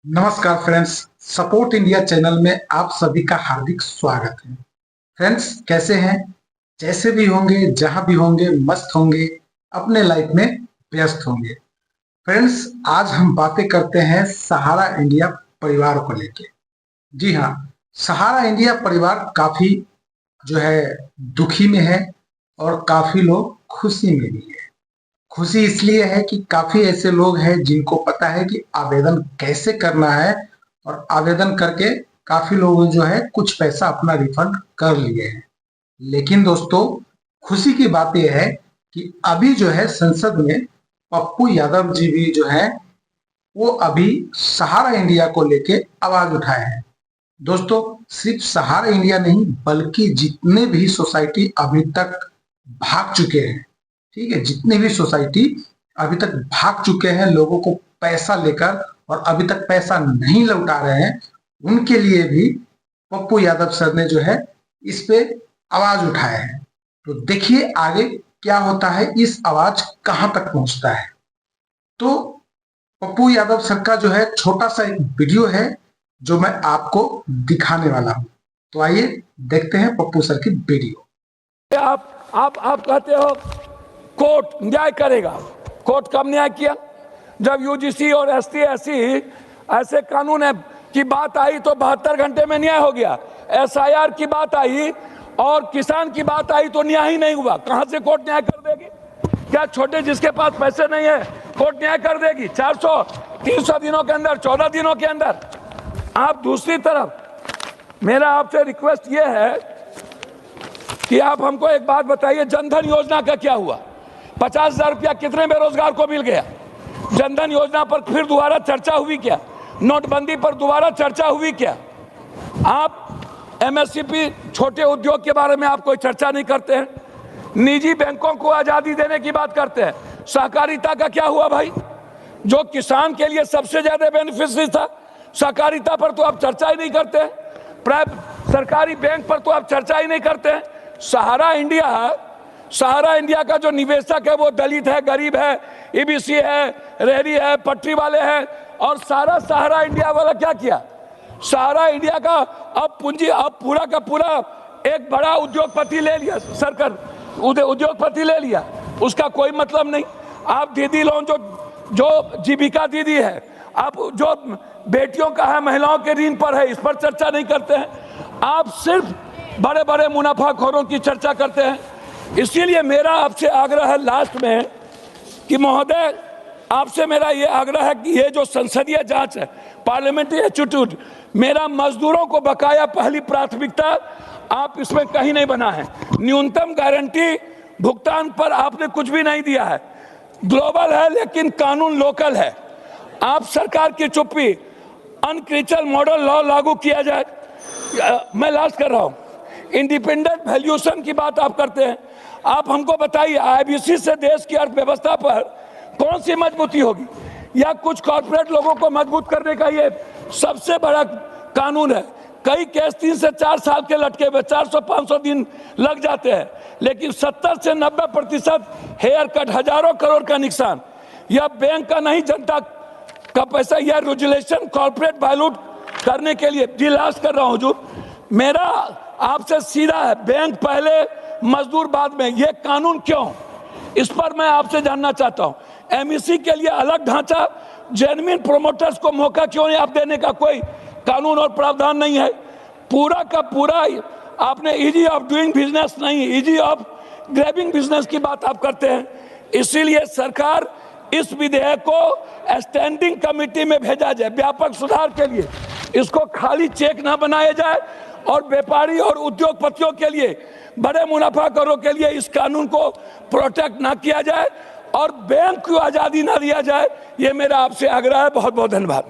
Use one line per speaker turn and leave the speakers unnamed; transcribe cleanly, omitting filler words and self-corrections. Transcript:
नमस्कार friends, support India channel में आप सभी का हार्दिक स्वागत है। फ्रेंड्स, कैसे हैं? जैसे भी होंगे, जहां भी होंगे, मस्त होंगे, अपने लाइफ में व्यस्त होंगे। फ्रेंड्स, आज हम बातें करते हैं सहारा इंडिया परिवार को लेके। जी हाँ, सहारा इंडिया परिवार काफी जो है दुखी में है और काफी लोग खुशी में भी है। खुशी इसलिए है कि काफी ऐसे लोग हैं जिनको पता है कि आवेदन कैसे करना है और आवेदन करके काफी लोगों जो है कुछ पैसा अपना रिफंड कर लिए हैं। लेकिन दोस्तों, खुशी की बात यह है कि अभी जो है संसद में पप्पू यादव जी भी जो है वो अभी सहारा इंडिया को लेके आवाज उठाए हैं। दोस्तों, सिर्फ सहारा इंडिया नहीं बल्कि जितने भी सोसाइटी अभी तक भाग चुके हैं, ठीक है, जितने भी सोसाइटी अभी तक भाग चुके हैं लोगों को पैसा लेकर और अभी तक पैसा नहीं लौटा रहे हैं, उनके लिए भी पप्पू यादव सर ने जो है इस पे आवाज उठाया है। तो देखिए आगे क्या होता है, इस आवाज कहां तक पहुंचता है। तो पप्पू यादव सर का जो है छोटा सा एक वीडियो है जो मैं आपको दिखाने वाला हूं। तो आइए देखते हैं पप्पू सर की वीडियो।
आप कहते हो कोर्ट न्याय करेगा। कोर्ट कब न्याय किया? जब यूजीसी और एसटी ऐसे कानून है की बात आई तो 72 घंटे में न्याय हो गया। एसआईआर की बात आई और किसान की बात आई तो न्याय ही नहीं हुआ। कहां से कोर्ट न्याय कर देगी? क्या छोटे जिसके पास पैसे नहीं है कोर्ट न्याय कर देगी? 400 300 दिनों के अंदर, 14 दिनों के अंदर। आप दूसरी तरफ, मेरा आपसे रिक्वेस्ट ये है कि आप हमको एक बात बताइए, जनधन योजना का क्या हुआ? 50,000 रुपया कितने बेरोजगार को मिल गया? जनधन योजना पर फिर दोबारा चर्चा हुई क्या? नोटबंदी पर दोबारा चर्चा हुई क्या? आप एमएसपी छोटे उद्योग के बारे में आप कोई चर्चा नहीं करते हैं। निजी बैंकों को आजादी देने की बात करते हैं। सहकारिता का क्या हुआ भाई? जो किसान के लिए सबसे ज्यादा बेनिफिशियरी था, सहकारिता पर तो आप चर्चा ही नहीं करते हैं। सरकारी बैंक पर तो आप चर्चा ही नहीं करते हैं। सहारा इंडिया का जो निवेशक है वो दलित है, गरीब है, ईबीसी है, रेहड़ी है, पटरी वाले हैं। और सहारा इंडिया वाला क्या किया? सहारा इंडिया का अब पूरा का पूरा एक बड़ा उद्योगपति ले लिया, सरकार उद्योगपति ले लिया। उसका कोई मतलब नहीं। आप दीदी लोन जो जीविका दीदी है, आप जो बेटियों का है, महिलाओं के ऋण पर है, इस पर चर्चा नहीं करते हैं। आप सिर्फ बड़े बड़े मुनाफाखोरों की चर्चा करते हैं। इसीलिए मेरा आपसे आग्रह है लास्ट में कि महोदय, आपसे मेरा ये आग्रह है कि ये जो संसदीय जांच है, पार्लियामेंट्री एटीट्यूड, मेरा मजदूरों को बकाया पहली प्राथमिकता आप इसमें कहीं नहीं बना है। न्यूनतम गारंटी भुगतान पर आपने कुछ भी नहीं दिया है। ग्लोबल है लेकिन कानून लोकल है। आप सरकार की चुप्पी, अनक्रिचल मॉडल लॉ लागू किया जाए। मैं लास्ट कर रहा हूं। इंडिपेंडेंट वैल्यूएशन की बात आप करते हैं। आप हमको बताइए, आईबीसी से देश की अर्थव्यवस्था पर कौन सी मजबूती होगी? या कुछ कॉर्पोरेट लोगों को मजबूत करने का ये सबसे बड़ा कानून है। कई केस 3 से 4 साल के लटके हुए, 400-500 दिन लग जाते हैं, लेकिन 70 से 90% हेयर कट, हजारों करोड़ का नुकसान। यह बैंक का नहीं, जनता का पैसा। यह रेगुलेशन कॉर्पोरेट वायलेट करने के लिए लास्ट कर रहा हूं हुजूर। मेरा आपसे सीधा है, बैंक पहले मजदूर बाद में। ये कानून क्यों? इस पर मैं आपसे जानना चाहता हूं। एमईसी के लिए अलग ढांचा, जेन्युइन प्रोमोटर्स को मौका क्यों नहीं आप देने का कोई कानून और प्रावधान नहीं है? पूरा का पूरा आपने इजी ऑफ डूइंग बिजनेस नहीं, इजी ऑफ ग्रैबिंग बिजनेस की बात आप करते हैं। इसीलिए सरकार इस विधेयक को स्टैंडिंग कमेटी में भेजा जाए व्यापक सुधार के लिए। इसको खाली चेक ना बनाया जाए और व्यापारी और उद्योगपतियों के लिए, बड़े मुनाफाखोरों के लिए इस कानून को प्रोटेक्ट ना किया जाए और बैंक को आजादी ना दिया जाए। ये मेरा आपसे आग्रह है। बहुत बहुत धन्यवाद।